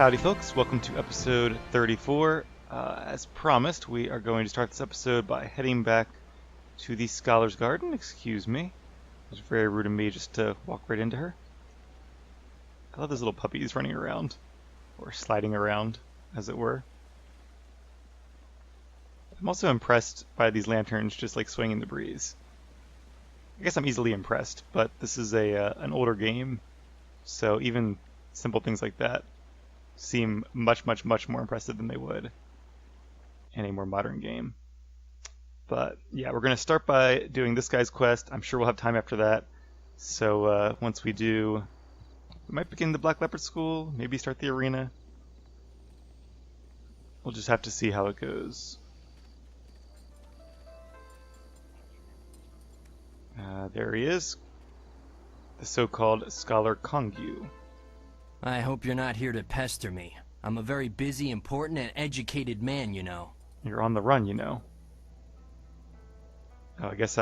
Howdy folks, welcome to episode 34. As promised, we are going to start this episode by heading back to the Scholar's Garden. Excuse me. It was very rude of me just to walk right into her. I love those little puppies running around, or sliding around, as it were. I'm also impressed by these lanterns just like swinging in the breeze. I guess I'm easily impressed, but this is an older game, so even simple things like that seem much more impressive than they would in a more modern game. But yeah, we're going to start by doing this guy's quest. I'm sure we'll have time after that. So once we do, we might begin the Black Leopard School, maybe start the arena. We'll just have to see how it goes. There he is, the so-called Scholar Kongyu. I hope you're not here to pester me. I'm a very busy, important, and educated man, you know. You're on the run, you know. Oh, I guess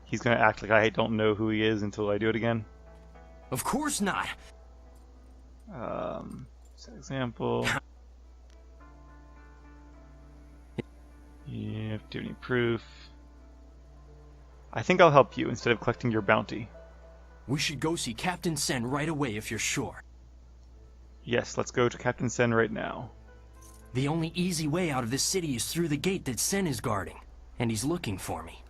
he's gonna act like I don't know who he is until I do it again. Of course not! Example. Yeah, do any proof? I think I'll help you instead of collecting your bounty. We should go see Captain Sen right away if you're sure. Yes, let's go to Captain Sen right now. The only easy way out of this city is through the gate that Sen is guarding, and he's looking for me.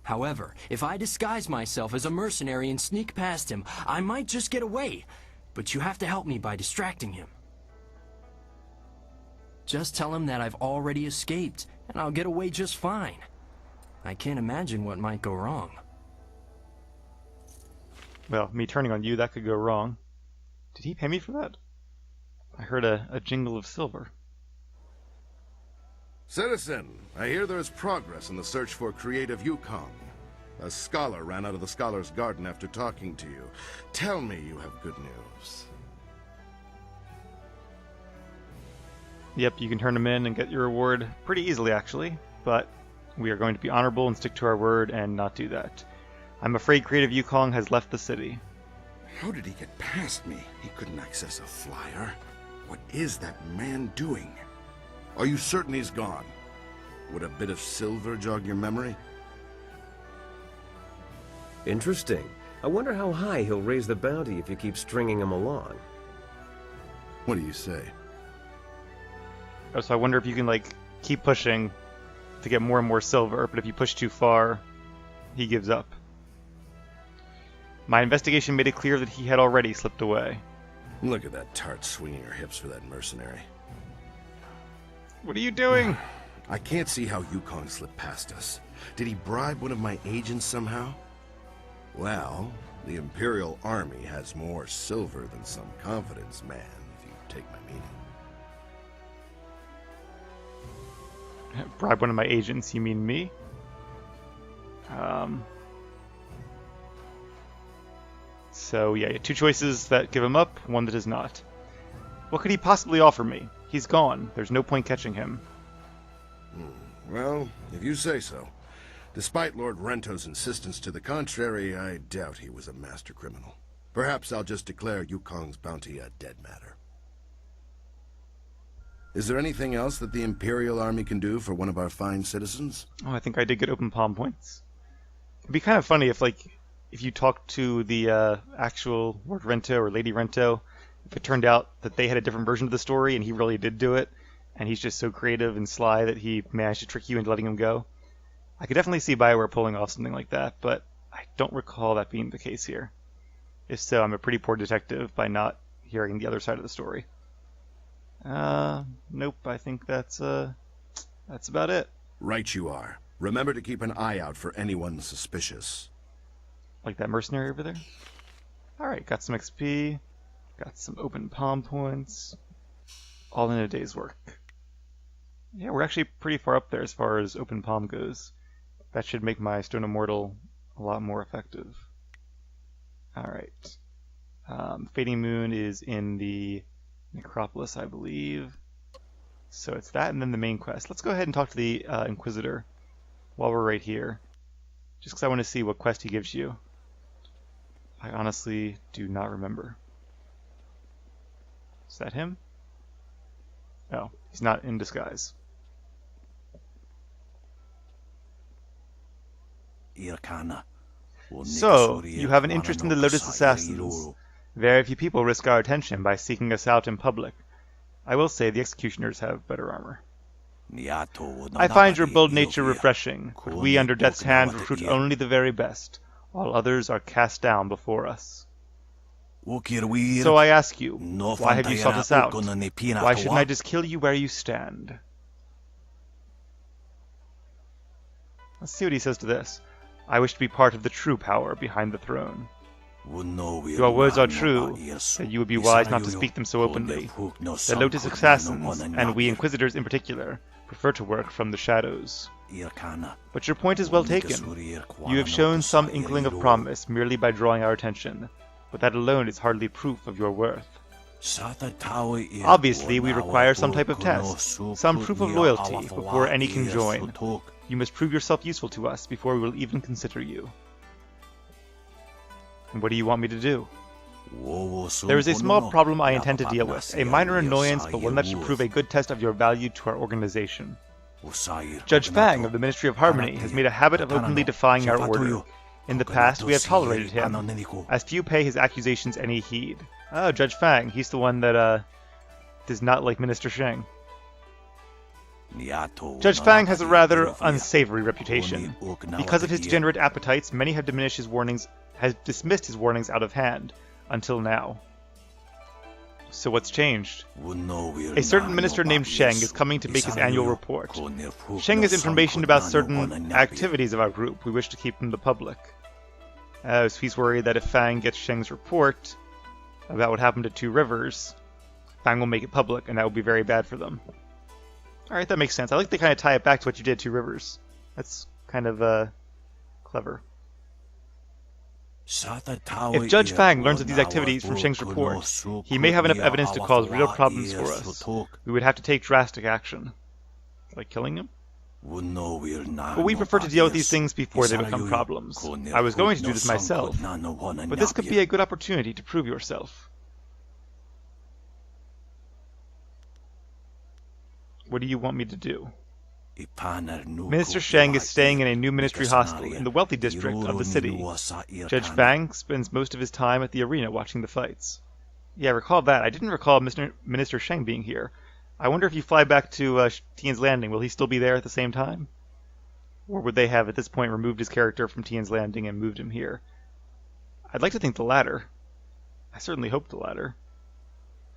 However, if I disguise myself as a mercenary and sneak past him, I might just get away, but you have to help me by distracting him. Just tell him that I've already escaped, and I'll get away just fine. I can't imagine what might go wrong. Well, me turning on you, that could go wrong. Did he pay me for that? I heard a jingle of silver. Citizen, I hear there is progress in the search for creative Yukong. A scholar ran out of the Scholar's Garden after talking to you. Tell me you have good news. Yep, you can turn him in and get your reward pretty easily, actually. But we are going to be honorable and stick to our word and not do that. I'm afraid creative Yukong has left the city. How did he get past me? He couldn't access a flyer. What is that man doing? Are you certain he's gone? Would a bit of silver jog your memory? Interesting. I wonder how high he'll raise the bounty if you keep stringing him along. What do you say? Oh, so I wonder if you can, like, keep pushing to get more and more silver, but if you push too far, he gives up. My investigation made it clear that he had already slipped away. Look at that tart swinging her hips for that mercenary. What are you doing? I can't see how Yukong slipped past us. Did he bribe one of my agents somehow? Well, the Imperial Army has more silver than some confidence man, if you take my meaning. Bribe one of my agents, you mean me? So yeah, two choices that give him up, one that does not. What could he possibly offer me? He's gone. There's no point catching him. Well, if you say so. Despite Lord Rento's insistence to the contrary, I doubt he was a master criminal. Perhaps I'll just declare Yukong's bounty a dead matter. Is there anything else that the Imperial Army can do for one of our fine citizens? Oh, I think I did get open palm points. It'd be kind of funny if you talked to the actual Lord Rento or Lady Rento, if it turned out that they had a different version of the story and he really did do it, and he's just so creative and sly that he managed to trick you into letting him go. I could definitely see Bioware pulling off something like that, but I don't recall that being the case here. If so, I'm a pretty poor detective by not hearing the other side of the story. Nope, I think that's about it. Right you are. Remember to keep an eye out for anyone suspicious. Like that mercenary over there? Alright, got some XP, got some open palm points, all in a day's work. Yeah, we're actually pretty far up there as far as open palm goes. That should make my Stone Immortal a lot more effective. Alright. Fading Moon is in the Necropolis, I believe. So it's that and then the main quest. Let's go ahead and talk to the Inquisitor while we're right here. Just because I want to see what quest he gives you. I honestly do not remember. Is that him? Oh, he's not in disguise. So, you have an interest in the Lotus Assassins. Very few people risk our attention by seeking us out in public. I will say the executioners have better armor. I find your bold nature refreshing, but we under Death's hand recruit only the very best. All others are cast down before us. So I ask you, why have you sought us out? Why shouldn't I just kill you where you stand? Let's see what he says to this. I wish to be part of the true power behind the throne. Your words are true, that you would be wise not to speak them so openly. The Lotus Assassins, and we Inquisitors in particular, prefer to work from the shadows. But your point is well taken. You have shown some inkling of promise merely by drawing our attention, but that alone is hardly proof of your worth. Obviously, we require some type of test, some proof of loyalty before any can join. You must prove yourself useful to us before we will even consider you. And what do you want me to do? There is a small problem I intend to deal with, a minor annoyance, but one that should prove a good test of your value to our organization. Judge Fang of the Ministry of Harmony has made a habit of openly defying our order. In the past, we have tolerated him, as few pay his accusations any heed. Oh, Judge Fang, he's the one that, does not like Minister Sheng. Judge Fang has a rather unsavory reputation. Because of his degenerate appetites, many have dismissed his warnings out of hand, until now. So what's changed? A certain minister named Sheng is coming to make his annual report. Sheng has information about certain activities of our group we wish to keep from the public. So he's worried that if Fang gets Sheng's report about what happened to Two Rivers, Fang will make it public, and that will be very bad for them. Alright, that makes sense. I like to kind of tie it back to what you did, Two Rivers. That's kind of, clever. If Judge Fang learns of these activities from Sheng's report, he may have enough evidence to cause real problems for us. We would have to take drastic action. Like killing him? But we prefer to deal with these things before they become problems. I was going to do this myself, but this could be a good opportunity to prove yourself. What do you want me to do? Minister Sheng is staying in a new ministry hostel in the wealthy district of the city. Judge Fang spends most of his time at the arena watching the fights. Yeah, I recall that. I didn't recall Minister Sheng being here. I wonder if you fly back to Tian's Landing, will he still be there at the same time? Or would they have, at this point, removed his character from Tian's Landing and moved him here? I'd like to think the latter. I certainly hope the latter.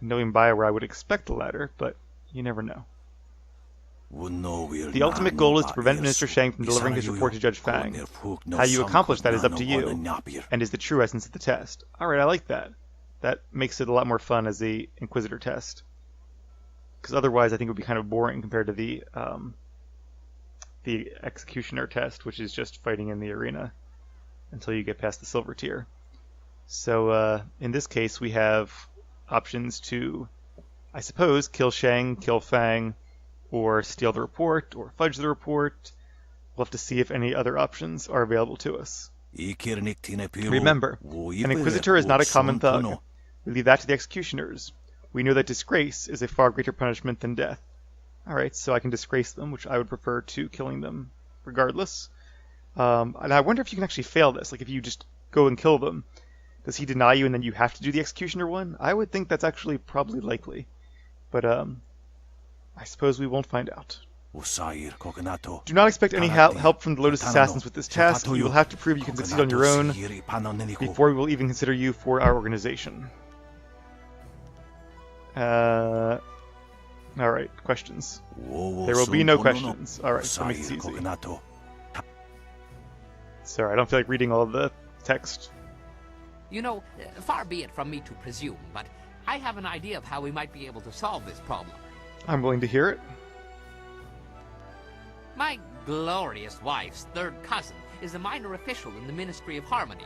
Knowing Bioware, I would expect the latter, but you never know. The ultimate goal is to prevent Minister Sheng from delivering his report to Judge Fang. How you accomplish that is up to you, and is the true essence of the test. Alright, I like that. That makes it a lot more fun as the Inquisitor test. Because otherwise I think it would be kind of boring compared to the Executioner test, which is just fighting in the arena until you get past the silver tier. So in this case we have options to, I suppose, kill Sheng, kill Fang, or steal the report, or fudge the report. We'll have to see if any other options are available to us. Remember, an Inquisitor is not a common thug. We leave that to the executioners. We know that disgrace is a far greater punishment than death. Alright, so I can disgrace them, which I would prefer to killing them regardless. And I wonder if you can actually fail this, like if you just go and kill them. Does he deny you and then you have to do the executioner one? I would think that's actually probably likely. But, I suppose we won't find out. Do not expect any help from the Lotus Assassins with this task. You will have to prove you can succeed on your own before we will even consider you for our organization. Alright, questions. There will be no questions. Alright, that makes it easy. Sorry, I don't feel like reading all of the text. You know, far be it from me to presume, but I have an idea of how we might be able to solve this problem. I'm willing to hear it. My glorious wife's third cousin is a minor official in the Ministry of Harmony.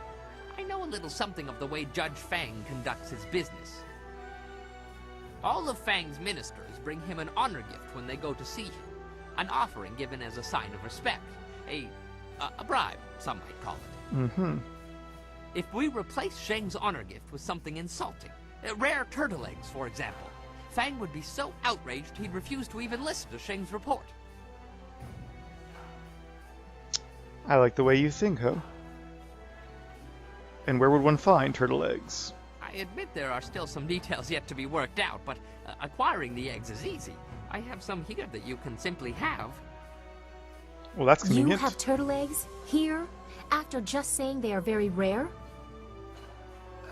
I know a little something of the way Judge Fang conducts his business. All of Fang's ministers bring him an honor gift when they go to see him. An offering given as a sign of respect. A bribe, some might call it. Mm-hmm. If we replace Sheng's honor gift with something insulting, rare turtle eggs, for example, Fang would be so outraged he'd refuse to even listen to Sheng's report. I like the way you think, Ho. And where would one find turtle eggs? I admit there are still some details yet to be worked out, but acquiring the eggs is easy. I have some here that you can simply have. Well, that's convenient. You have turtle eggs here, after just saying they are very rare?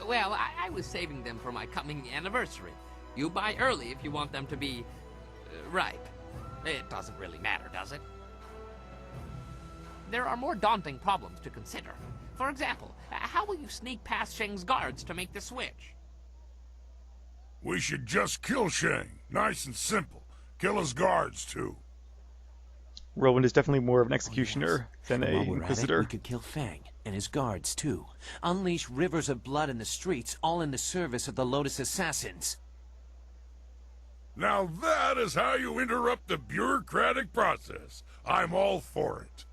Well, I was saving them for my coming anniversary. You buy early if you want them to be ripe. It doesn't really matter, does it? There are more daunting problems to consider. For example, how will you sneak past Sheng's guards to make the switch? We should just kill Sheng. Nice and simple. Kill his guards, too. Roland is definitely more of an executioner than a While we're Inquisitor. at it, we could kill Fang and his guards, too. Unleash rivers of blood in the streets, all in the service of the Lotus Assassins. Now that is how you interrupt the bureaucratic process. I'm all for it.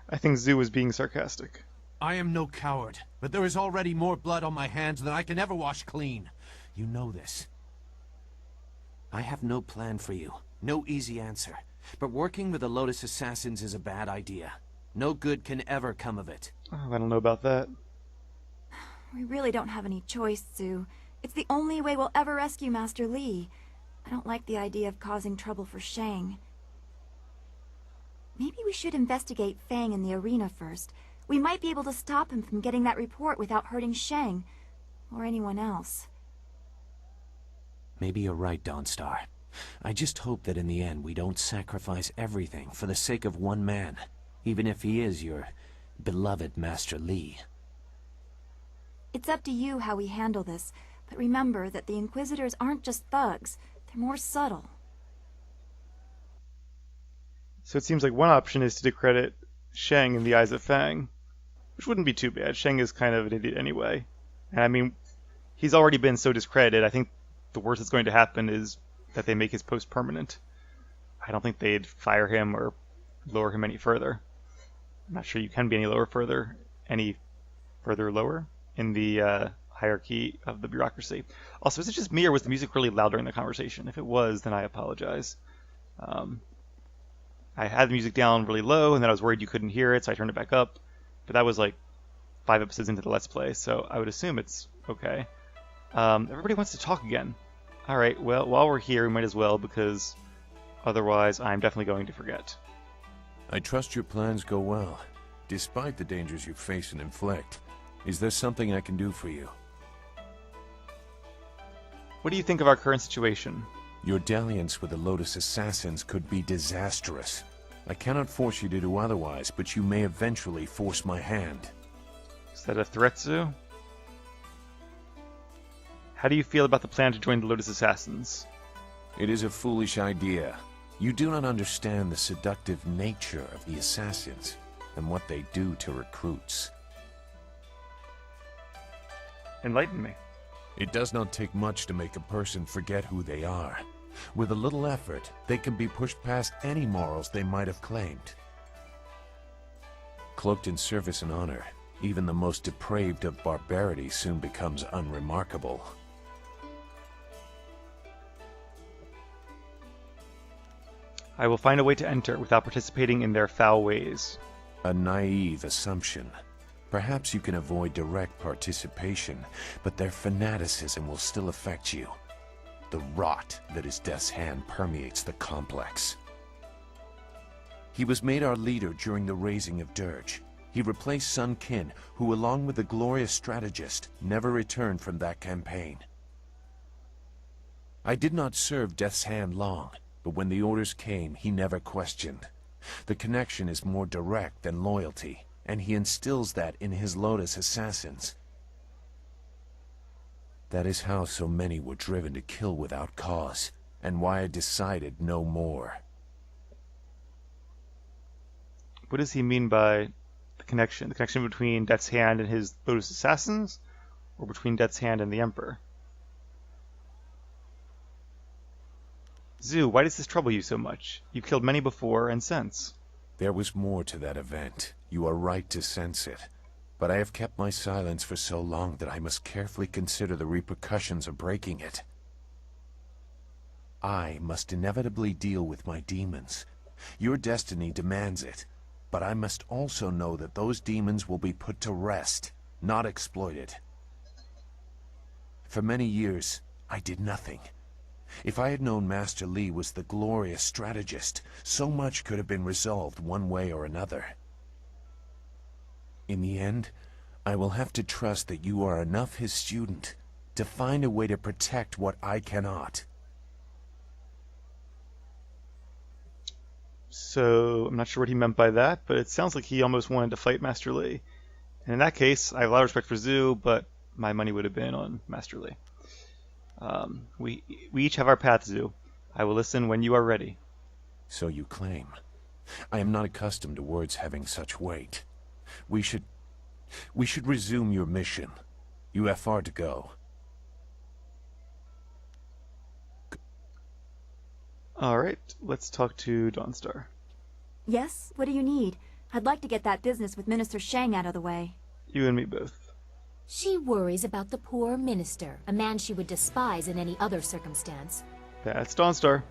I think Zoo was being sarcastic. I am no coward, but there is already more blood on my hands than I can ever wash clean. You know this. I have no plan for you. No easy answer. But working with the Lotus Assassins is a bad idea. No good can ever come of it. Oh, I don't know about that. We really don't have any choice, Sue. It's the only way we'll ever rescue Master Li. I don't like the idea of causing trouble for Shang. Maybe we should investigate Fang in the arena first. We might be able to stop him from getting that report without hurting Shang, or anyone else. Maybe you're right, Dawnstar. I just hope that in the end we don't sacrifice everything for the sake of one man, even if he is your beloved Master Li. It's up to you how we handle this, but remember that the Inquisitors aren't just thugs. They're more subtle. So it seems like one option is to discredit Shang in the eyes of Fang, which wouldn't be too bad. Shang is kind of an idiot anyway. And I mean, he's already been so discredited. I think the worst that's going to happen is that they make his post permanent. I don't think they'd fire him or lower him any further. I'm not sure you can be any further lower in the hierarchy of the bureaucracy. Also, is it just me or was the music really loud during the conversation? If it was, then I apologize. I had the music down really low, and then I was worried you couldn't hear it, so I turned it back up. But that was like 5 episodes into the Let's Play, so I would assume it's okay. Everybody wants to talk again. Alright, well, while we're here, we might as well, because otherwise I'm definitely going to forget. I trust your plans go well, despite the dangers you face and inflict. Is there something I can do for you? What do you think of our current situation? Your dalliance with the Lotus Assassins could be disastrous. I cannot force you to do otherwise, but you may eventually force my hand. Is that a threat, Zoo? How do you feel about the plan to join the Lotus Assassins? It is a foolish idea. You do not understand the seductive nature of the Assassins and what they do to recruits. Enlighten me. It does not take much to make a person forget who they are. With a little effort, they can be pushed past any morals they might have claimed. Cloaked in service and honor, even the most depraved of barbarity soon becomes unremarkable. I will find a way to enter without participating in their foul ways. A naive assumption. Perhaps you can avoid direct participation, but their fanaticism will still affect you. The rot that is Death's Hand permeates the complex. He was made our leader during the raising of Dirge. He replaced Sun Qin, who along with the glorious strategist, never returned from that campaign. I did not serve Death's Hand long, but when the orders came, he never questioned. The connection is more direct than loyalty, and he instills that in his Lotus Assassins. That is how so many were driven to kill without cause, and why I decided no more. What does he mean by the connection? The connection between Death's Hand and his Lotus Assassins? Or between Death's Hand and the Emperor? Zoo, why does this trouble you so much? You've killed many before and since. There was more to that event. You are right to sense it. but I have kept my silence for so long that I must carefully consider the repercussions of breaking it. I must inevitably deal with my demons. Your destiny demands it, but I must also know that those demons will be put to rest, not exploited. For many years, I did nothing. If I had known Master Li was the glorious strategist, so much could have been resolved one way or another. In the end, I will have to trust that you are enough his student to find a way to protect what I cannot. So, I'm not sure what he meant by that, but it sounds like he almost wanted to fight Master Li. And in that case, I have a lot of respect for Zhu, but my money would have been on Master Li. We each have our paths, Zhu. I will listen when you are ready. So you claim. I am not accustomed to words having such weight. We should resume your mission. You have far to go. Alright, let's talk to Dawnstar. Yes? What do you need? I'd like to get that business with Minister Shang out of the way. You and me both. She worries about the poor minister, a man she would despise in any other circumstance. That's Dawnstar.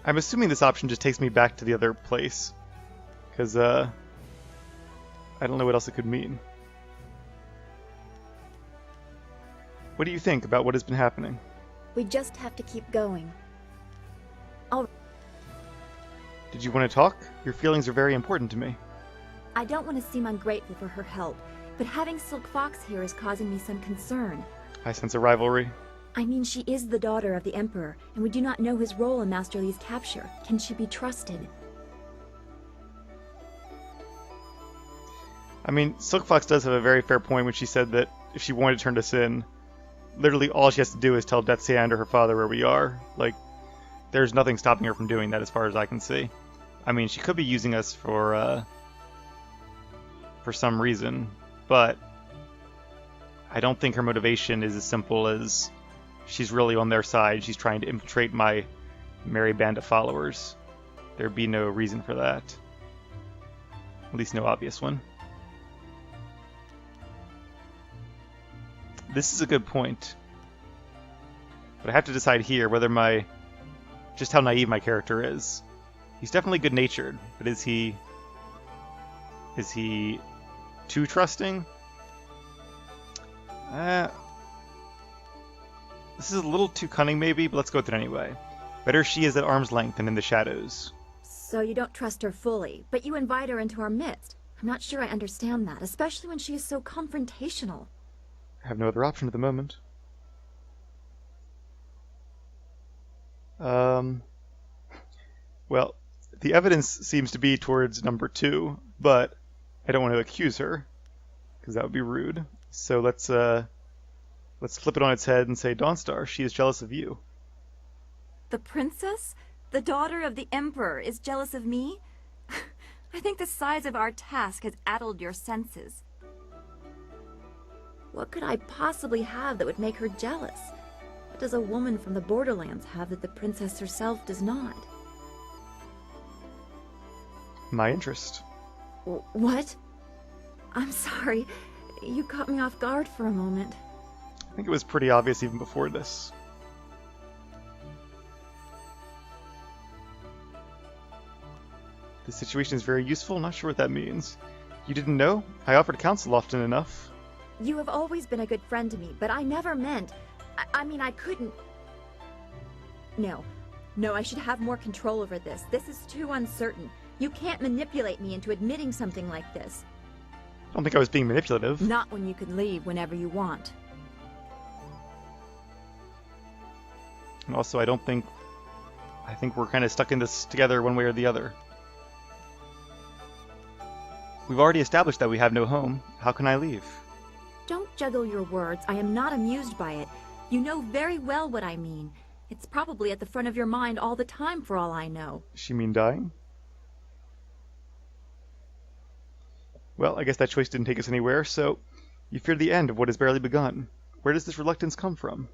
I'm assuming this option just takes me back to the other place. Because, I don't know what else it could mean. What do you think about what has been happening? We just have to keep going. Did you want to talk? Your feelings are very important to me. I don't want to seem ungrateful for her help, but having Silk Fox here is causing me some concern. I sense a rivalry. I mean, she is the daughter of the Emperor, and we do not know his role in Master Li's capture. Can she be trusted? I mean, Silk Fox does have a very fair point when she said that if she wanted to turn us in, literally all she has to do is tell Death's Hand or her father where we are. Like, there's nothing stopping her from doing that as far as I can see. I mean, she could be using us for some reason, but I don't think her motivation is as simple as she's really on their side. She's trying to infiltrate my merry band of followers. There'd be no reason for that. At least no obvious one. This is a good point. But I have to decide here whether just how naive my character is. He's definitely good-natured, but is he too trusting? This is a little too cunning maybe, but let's go with it anyway. Better she is at arm's length than in the shadows. So you don't trust her fully, but you invite her into our midst. I'm not sure I understand that, especially when she is so confrontational. I have no other option at the moment. Well, the evidence seems to be towards number 2, but I don't want to accuse her, because that would be rude. So let's flip it on its head and say, Dawnstar, she is jealous of you. The princess? The daughter of the Emperor is jealous of me? I think the size of our task has addled your senses. What could I possibly have that would make her jealous? What does a woman from the borderlands have that the princess herself does not? My interest. What? I'm sorry. You caught me off guard for a moment. I think it was pretty obvious even before this. This situation is very useful. Not sure what that means. You didn't know? I offered counsel often enough. You have always been a good friend to me, but I never meant... I mean, I couldn't... No, I should have more control over this. This is too uncertain. You can't manipulate me into admitting something like this. I don't think I was being manipulative. Not when you can leave whenever you want. And also, I think we're kind of stuck in this together one way or the other. We've already established that we have no home. How can I leave? Don't juggle your words. I am not amused by it. You know very well what I mean. It's probably at the front of your mind all the time for all I know. She mean dying? Well, I guess that choice didn't take us anywhere, so you fear the end of what has barely begun. Where does this reluctance come from?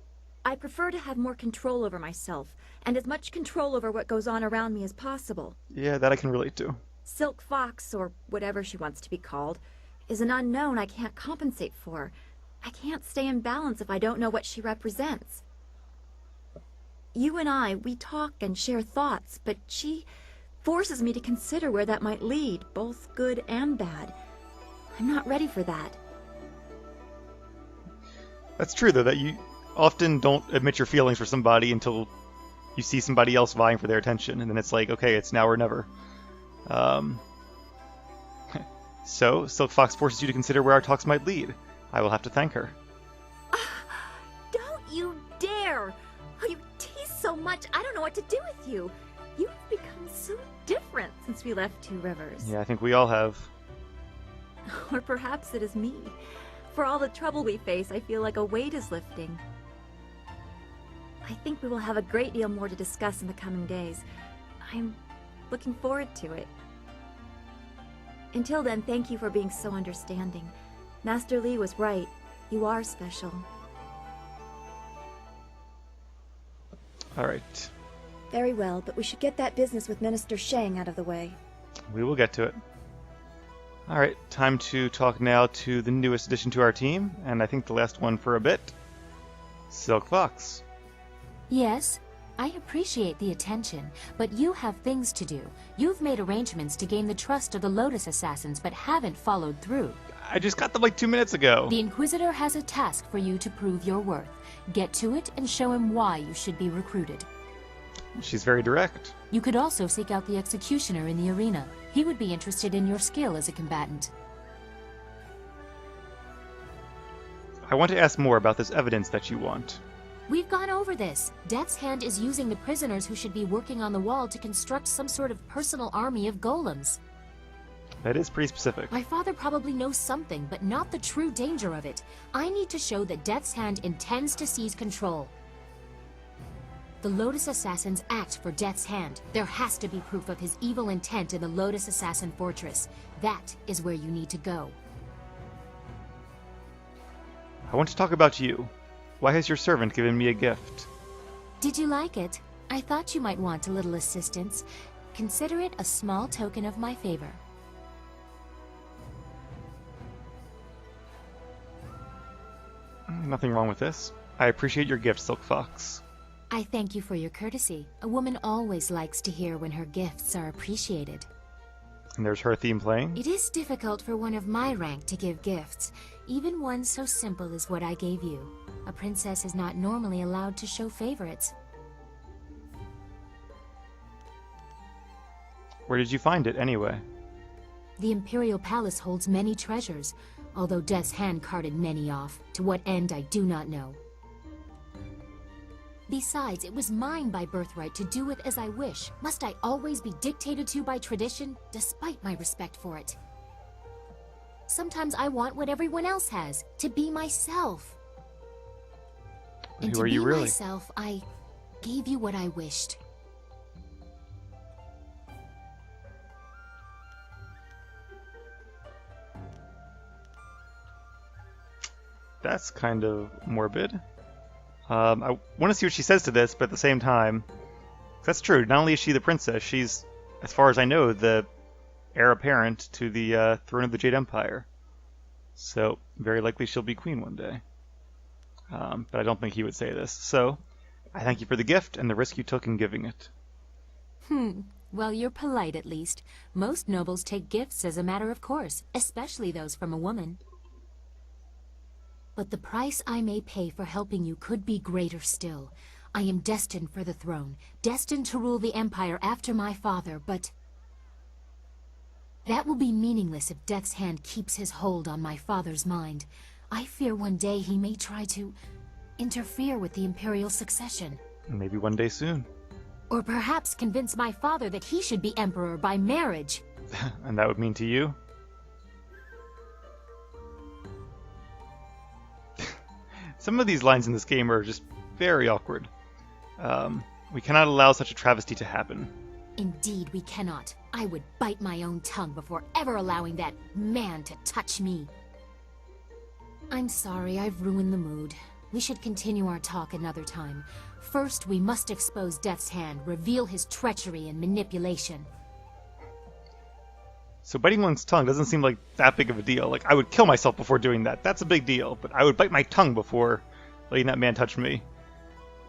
I prefer to have more control over myself, and as much control over what goes on around me as possible. Yeah, that I can relate to. Silk Fox, or whatever she wants to be called, is an unknown I can't compensate for. I can't stay in balance if I don't know what she represents. You and I, we talk and share thoughts, but she forces me to consider where that might lead, both good and bad. I'm not ready for that. That's true, though, that you often don't admit your feelings for somebody until you see somebody else vying for their attention, and then it's like, okay, it's now or never. So, Silk Fox forces you to consider where our talks might lead. I will have to thank her. Don't you dare! Oh, you tease so much, I don't know what to do with you. You've become so different since we left Two Rivers. Yeah, I think we all have. Or perhaps it is me. For all the trouble we face, I feel like a weight is lifting. I think we will have a great deal more to discuss in the coming days. I'm looking forward to it. Until then, thank you for being so understanding. Master Li was right. You are special. Alright. Very well, but we should get that business with Minister Shang out of the way. We will get to it. Alright, time to talk now to the newest addition to our team, and I think the last one for a bit. Silk Fox. Yes, I appreciate the attention, but you have things to do. You've made arrangements to gain the trust of the Lotus Assassins, but haven't followed through. I just got them like 2 minutes ago. The Inquisitor has a task for you to prove your worth. Get to it and show him why you should be recruited. She's very direct. You could also seek out the Executioner in the arena. He would be interested in your skill as a combatant. I want to ask more about this evidence that you want. We've gone over this. Death's Hand is using the prisoners who should be working on the wall to construct some sort of personal army of golems. That is pretty specific. My father probably knows something, but not the true danger of it. I need to show that Death's Hand intends to seize control. The Lotus Assassins act for Death's Hand. There has to be proof of his evil intent in the Lotus Assassin Fortress. That is where you need to go. I want to talk about you. Why has your servant given me a gift? Did you like it? I thought you might want a little assistance. Consider it a small token of my favor. Nothing wrong with this. I appreciate your gift, Silk Fox. I thank you for your courtesy. A woman always likes to hear when her gifts are appreciated. And there's her theme playing. It is difficult for one of my rank to give gifts, even one so simple as what I gave you. A princess is not normally allowed to show favorites. Where did you find it, anyway? The Imperial Palace holds many treasures, although Death's Hand carted many off. To what end, I do not know. Besides, it was mine by birthright to do it as I wish. Must I always be dictated to by tradition, despite my respect for it? Sometimes I want what everyone else has, to be myself. And Who are you really? Myself, I gave you what I wished. That's kind of morbid. I want to see what she says to this, but at the same time, that's true. Not only is she the princess, she's, as far as I know, the heir apparent to the throne of the Jade Empire. So, very likely she'll be queen one day. But I don't think he would say this. So, I thank you for the gift and the risk you took in giving it. Well, you're polite at least. Most nobles take gifts as a matter of course, especially those from a woman. But the price I may pay for helping you could be greater still. I am destined for the throne, destined to rule the Empire after my father, but that will be meaningless if Death's Hand keeps his hold on my father's mind. I fear one day he may try to interfere with the Imperial succession. Maybe one day soon. Or perhaps convince my father that he should be Emperor by marriage. And that would mean to you? Some of these lines in this game are just very awkward. We cannot allow such a travesty to happen. Indeed, we cannot. I would bite my own tongue before ever allowing that man to touch me. I'm sorry, I've ruined the mood. We should continue our talk another time. First, we must expose Death's Hand, reveal his treachery and manipulation. So biting one's tongue doesn't seem like that big of a deal. Like, I would kill myself before doing that. That's a big deal. But I would bite my tongue before letting that man touch me.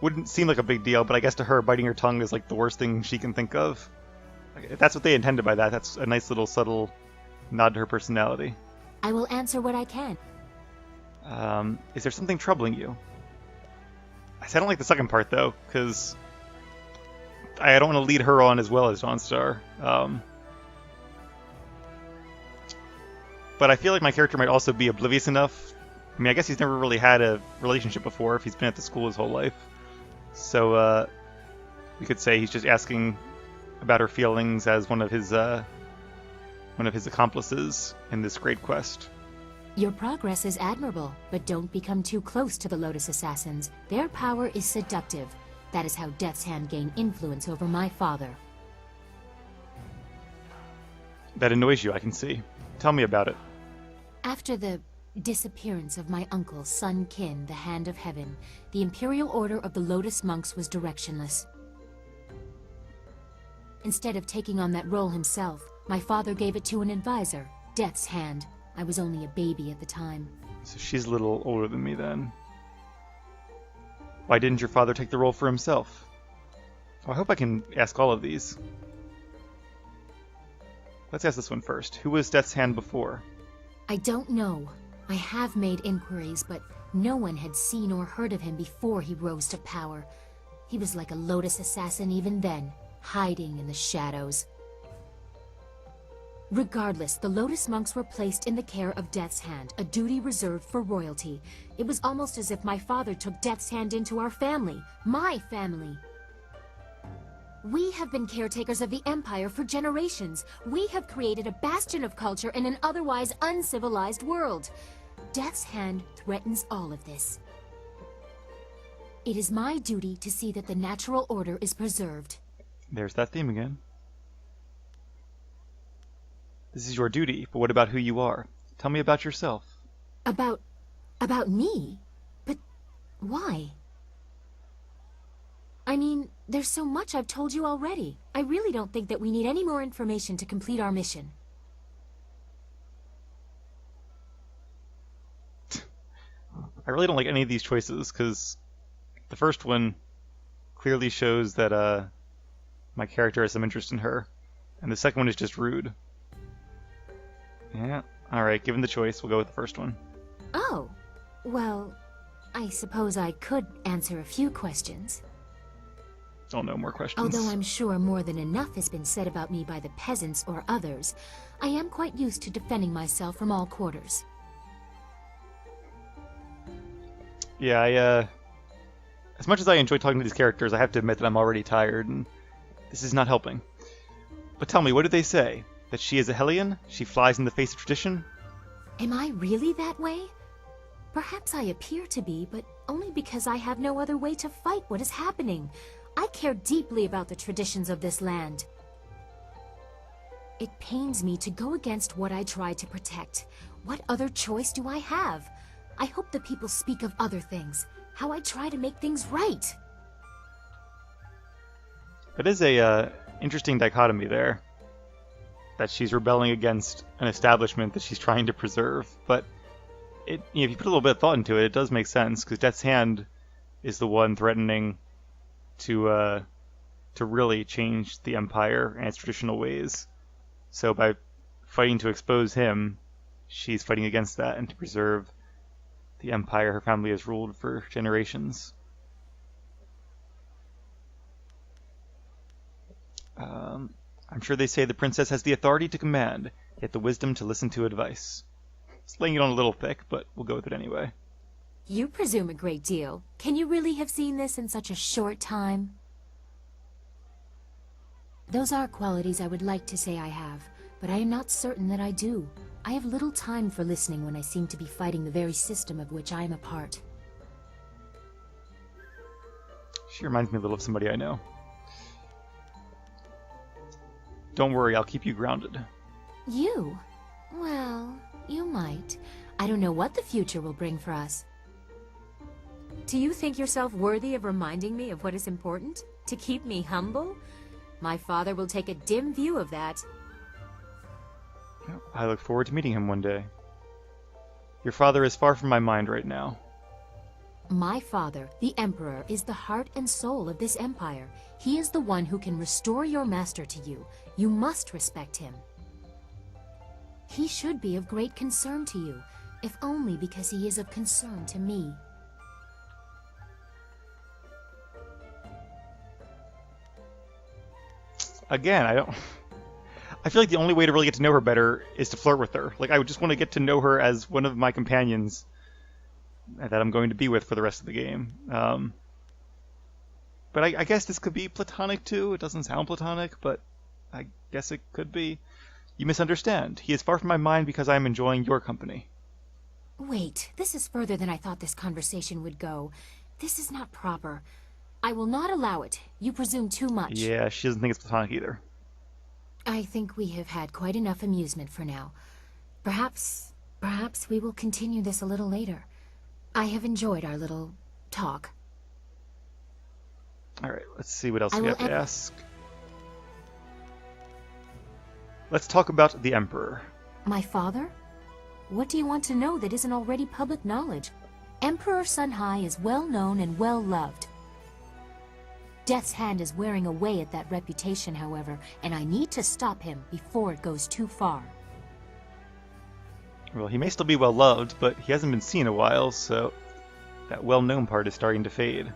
Wouldn't seem like a big deal, but I guess to her, biting her tongue is like the worst thing she can think of. Like, if that's what they intended by that, that's a nice little subtle nod to her personality. I will answer what I can. Is there something troubling you? I don't like the second part, though, because I don't want to lead her on as well as Dawnstar. But I feel like my character might also be oblivious enough. I mean, I guess he's never really had a relationship before if he's been at the school his whole life. So, we could say he's just asking about her feelings as one of his accomplices in this great quest. Your progress is admirable, but don't become too close to the Lotus Assassins. Their power is seductive. That is how Death's Hand gained influence over my father. That annoys you, I can see. Tell me about it. After the disappearance of my uncle, Sun Qin, the Hand of Heaven, the Imperial Order of the Lotus Monks was directionless. Instead of taking on that role himself, my father gave it to an advisor, Death's Hand. I was only a baby at the time. So she's a little older than me then. Why didn't your father take the role for himself? Oh, I hope I can ask all of these. Let's ask this one first. Who was Death's Hand before? I don't know. I have made inquiries, but no one had seen or heard of him before he rose to power. He was like a Lotus assassin even then, hiding in the shadows. Regardless, the Lotus monks were placed in the care of Death's Hand, a duty reserved for royalty. It was almost as if my father took Death's Hand into our family, my family. We have been caretakers of the Empire for generations. We have created a bastion of culture in an otherwise uncivilized world. Death's Hand threatens all of this. It is my duty to see that the natural order is preserved. There's that theme again. This is your duty, but what about who you are? Tell me about yourself. About me? But why? I mean, there's so much I've told you already. I really don't think that we need any more information to complete our mission. I really don't like any of these choices, because the first one clearly shows that my character has some interest in her, and the second one is just rude. Yeah, alright, given the choice, we'll go with the first one. Oh, well, I suppose I could answer a few questions. Oh no, more questions. Although I'm sure more than enough has been said about me by the peasants or others, I am quite used to defending myself from all quarters. Yeah, as much as I enjoy talking to these characters, I have to admit that I'm already tired, and this is not helping. But tell me, what do they say? That she is a Hellion? She flies in the face of tradition? Am I really that way? Perhaps I appear to be, but only because I have no other way to fight what is happening. I care deeply about the traditions of this land. It pains me to go against what I try to protect. What other choice do I have? I hope the people speak of other things, how I try to make things right. It is a interesting dichotomy there. That she's rebelling against an establishment that she's trying to preserve, but if you put a little bit of thought into it, it does make sense, because Death's Hand is the one threatening to really change the Empire and its traditional ways. So by fighting to expose him, she's fighting against that and to preserve the Empire her family has ruled for generations. I'm sure they say the princess has the authority to command, yet the wisdom to listen to advice. It's laying it on a little thick, but we'll go with it anyway. You presume a great deal. Can you really have seen this in such a short time? Those are qualities I would like to say I have, but I am not certain that I do. I have little time for listening when I seem to be fighting the very system of which I am a part. She reminds me a little of somebody I know. Don't worry, I'll keep you grounded. You? Well, you might. I don't know what the future will bring for us. Do you think yourself worthy of reminding me of what is important? To keep me humble? My father will take a dim view of that. I look forward to meeting him one day. Your father is far from my mind right now. My father, the Emperor, is the heart and soul of this empire. He is the one who can restore your master to you. You must respect him. He should be of great concern to you, if only because he is of concern to me. Again, I feel like the only way to really get to know her better is to flirt with her. Like, I would just want to get to know her as one of my companions that I'm going to be with for the rest of the game. But I guess this could be platonic too. It doesn't sound platonic, but I guess it could be. You misunderstand. He is far from my mind because I am enjoying your company. Wait, this is further than I thought this conversation would go. This is not proper. I will not allow it. You presume too much. Yeah, she doesn't think it's platonic either. I think we have had quite enough amusement for now. Perhaps we will continue this a little later. I have enjoyed our little talk. Alright, let's see what else we have to ask. Let's talk about the Emperor. My father? What do you want to know that isn't already public knowledge? Emperor Sunhai is well known and well loved. Death's Hand is wearing away at that reputation, however, and I need to stop him before it goes too far. Well, he may still be well loved, but he hasn't been seen in a while, so that well-known part is starting to fade.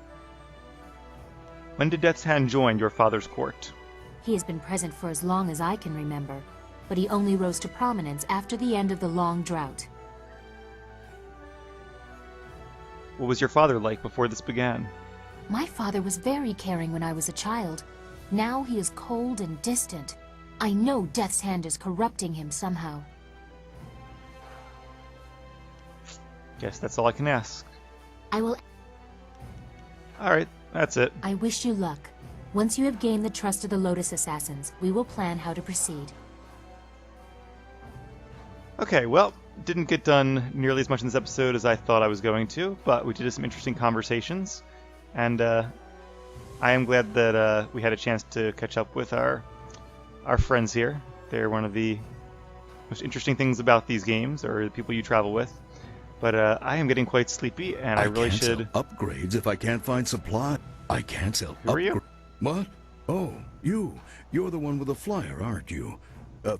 When did Death's Hand join your father's court? He has been present for as long as I can remember, but he only rose to prominence after the end of the long drought. What was your father like before this began? My father was very caring when I was a child. Now he is cold and distant. I know Death's Hand is corrupting him somehow. Guess that's all I can ask. I will... Alright, that's it. I wish you luck. Once you have gained the trust of the Lotus Assassins, we will plan how to proceed. Okay, well, didn't get done nearly as much in this episode as I thought I was going to, but we did have some interesting conversations, and I am glad that we had a chance to catch up with our friends here. They're one of the most interesting things about these games, or the people you travel with. But I am getting quite sleepy, and I really should... Sell upgrades if I can't find supply. I can't sell upgrades. Who are you? What? Oh, you. You're the one with the flyer, aren't you?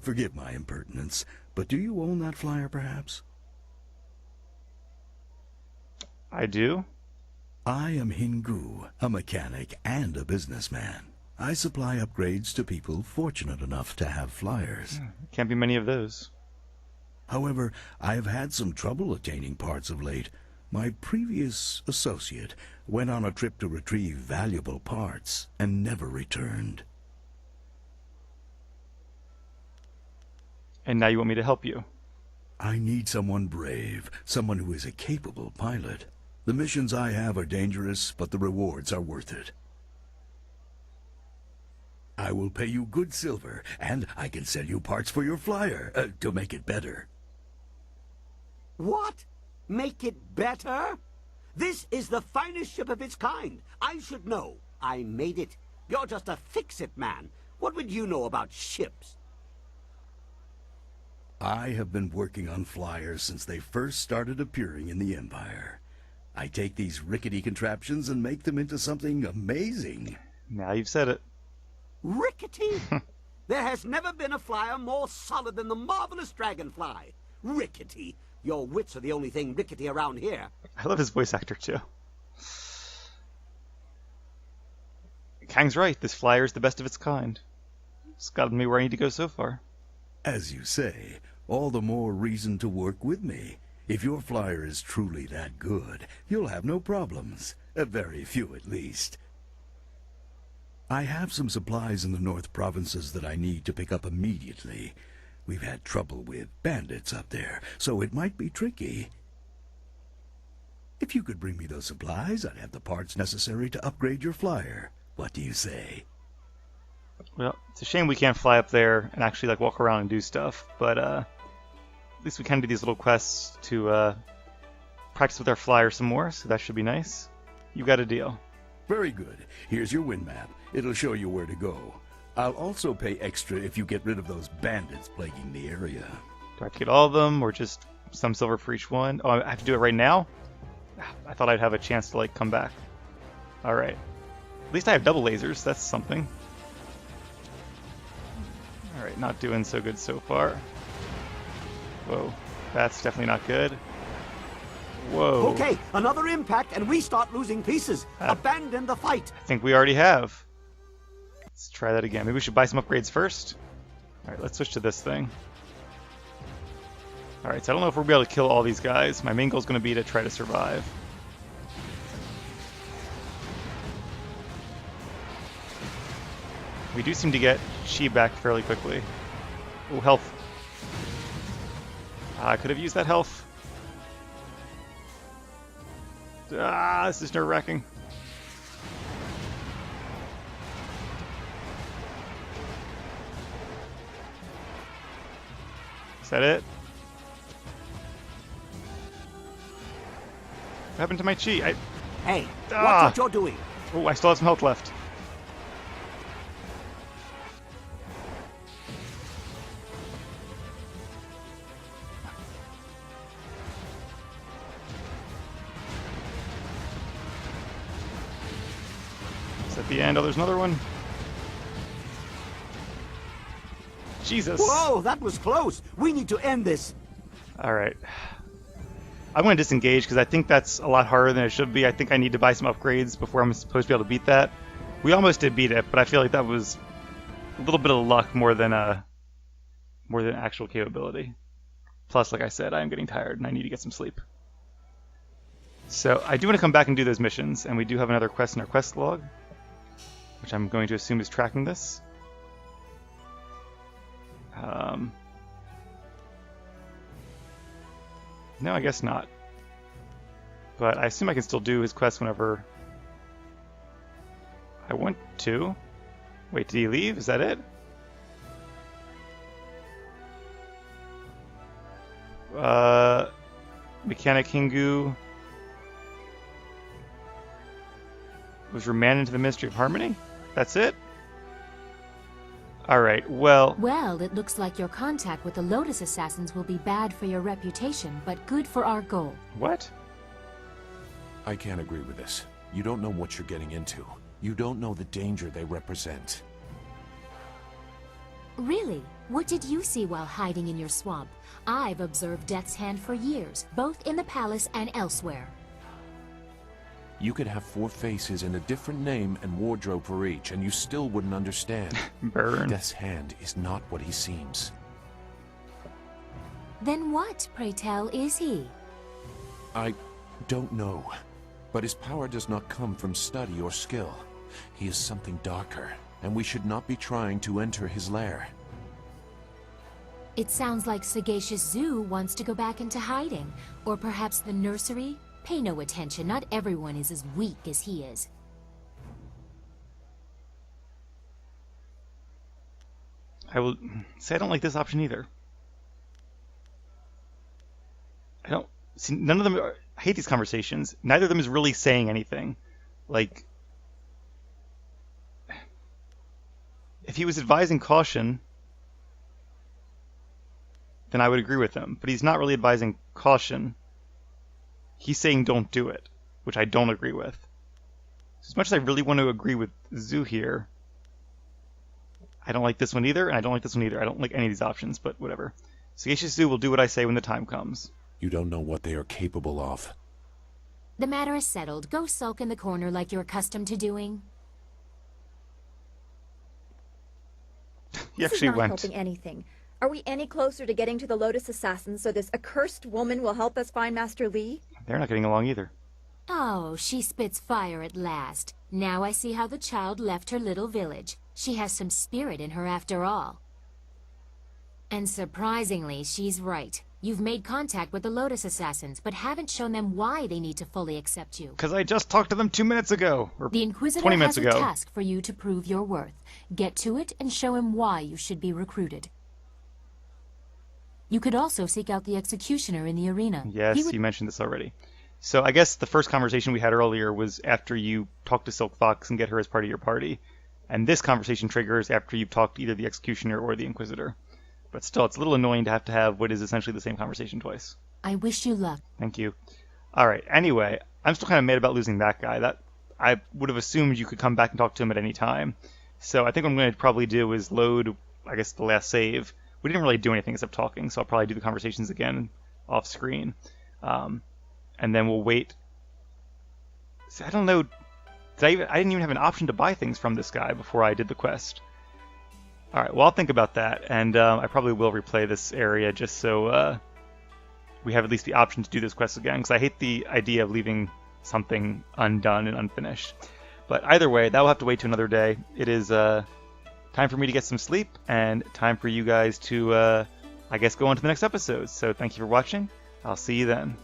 Forgive my impertinence, but do you own that flyer, perhaps? I do. I am Hingu, a mechanic and a businessman. I supply upgrades to people fortunate enough to have flyers. Can't be many of those. However, I have had some trouble attaining parts of late. My previous associate went on a trip to retrieve valuable parts and never returned. And now you want me to help you? I need someone brave, someone who is a capable pilot. The missions I have are dangerous, but the rewards are worth it. I will pay you good silver, and I can sell you parts for your flyer, to make it better. What? Make it better? This is the finest ship of its kind. I should know. I made it. You're just a fix-it man. What would you know about ships? I have been working on flyers since they first started appearing in the Empire. I take these rickety contraptions and make them into something amazing. Now you've said it. Rickety? There has never been a flyer more solid than the marvelous dragonfly. Rickety? Your wits are the only thing rickety around here. I love his voice actor, too. Kang's right. This flyer is the best of its kind. It's gotten me where I need to go so far. As you say, all the more reason to work with me. If your flyer is truly that good, you'll have no problems. Very few, at least. I have some supplies in the North Provinces that I need to pick up immediately. We've had trouble with bandits up there, so it might be tricky. If you could bring me those supplies, I'd have the parts necessary to upgrade your flyer. What do you say? Well, it's a shame we can't fly up there and actually walk around and do stuff, but at least we can do these little quests to practice with our flyer some more, so that should be nice. You got a deal. Very good. Here's your wind map. It'll show you where to go. I'll also pay extra if you get rid of those bandits plaguing the area. Do I have to get all of them, or just some silver for each one? Oh, I have to do it right now? I thought I'd have a chance to, like, come back. Alright. At least I have double lasers, that's something. Alright, not doing so good so far. Whoa, that's definitely not good. Whoa. Okay, another impact and we start losing pieces. Abandon the fight. I think we already have. Let's try that again. Maybe we should buy some upgrades first. Alright, let's switch to this thing. Alright, so I don't know if we'll be able to kill all these guys. My main goal is going to be to try to survive. We do seem to get chi back fairly quickly. Oh, health. I could have used that health. This is nerve-wracking. Is that it? What happened to my chi? Hey, watch what you're doing. Oh, I still have some health left. Is that the end? Oh, there's another one. Jesus. Whoa, that was close. We need to end this. Alright. I'm going to disengage because I think that's a lot harder than it should be. I think I need to buy some upgrades before I'm supposed to be able to beat that. We almost did beat it, but I feel like that was a little bit of luck more than actual capability. Plus, like I said, I am getting tired and I need to get some sleep. So I do want to come back and do those missions, and we do have another quest in our quest log, which I'm going to assume is tracking this. No, I guess not. But I assume I can still do his quest whenever I want to. Wait, did he leave? Is that it? Mechanic Hingu was remanded to the Ministry of Harmony? That's it? Alright, well... Well, it looks like your contact with the Lotus Assassins will be bad for your reputation, but good for our goal. What? I can't agree with this. You don't know what you're getting into. You don't know the danger they represent. Really? What did you see while hiding in your swamp? I've observed Death's Hand for years, both in the palace and elsewhere. You could have 4 faces and a different name and wardrobe for each, and you still wouldn't understand. Burn. Death's Hand is not what he seems. Then what, pray tell, is he? I don't know. But his power does not come from study or skill. He is something darker, and we should not be trying to enter his lair. It sounds like Sagacious Zoo wants to go back into hiding. Or perhaps the nursery? Pay no attention, not everyone is as weak as he is. I will say I don't like this option either. I don't... See, none of them... I hate these conversations. Neither of them is really saying anything. Like... If he was advising caution, then I would agree with him. But he's not really advising caution. He's saying don't do it, which I don't agree with. As much as I really want to agree with Zoo here, I don't like this one either, and I don't like this one either. I don't like any of these options, but whatever. Sagacious Zoo will do what I say when the time comes. You don't know what they are capable of. The matter is settled. Go sulk in the corner like you're accustomed to doing. He actually this is not went. helping anything. Are we any closer to getting to the Lotus Assassins so this accursed woman will help us find Master Li? They're not getting along either. Oh, she spits fire at last. Now I see how the child left her little village. She has some spirit in her after all. And surprisingly, she's right. You've made contact with the Lotus Assassins, but haven't shown them why they need to fully accept you. Because I just talked to them 2 minutes ago, or The Inquisitor 20 minutes has ago. a task for you to prove your worth. Get to it and show him why you should be recruited. You could also seek out the Executioner in the arena. Yes, you mentioned this already. So I guess the first conversation we had earlier was after you talked to Silk Fox and get her as part of your party. And this conversation triggers after you've talked to either the Executioner or the Inquisitor. But still, it's a little annoying to have what is essentially the same conversation twice. I wish you luck. Thank you. Alright, anyway, I'm still kind of mad about losing that guy. That I would have assumed you could come back and talk to him at any time. So I think what I'm going to probably do is load, I guess, the last save. We didn't really do anything except talking, so I'll probably do the conversations again off screen. And then we'll wait. See, I don't know. I didn't even have an option to buy things from this guy before I did the quest. Alright, well, I'll think about that, and I probably will replay this area just so we have at least the option to do this quest again, because I hate the idea of leaving something undone and unfinished. But either way, that will have to wait to another day. It is time for me to get some sleep, and time for you guys to, I guess, go on to the next episode. So thank you for watching. I'll see you then.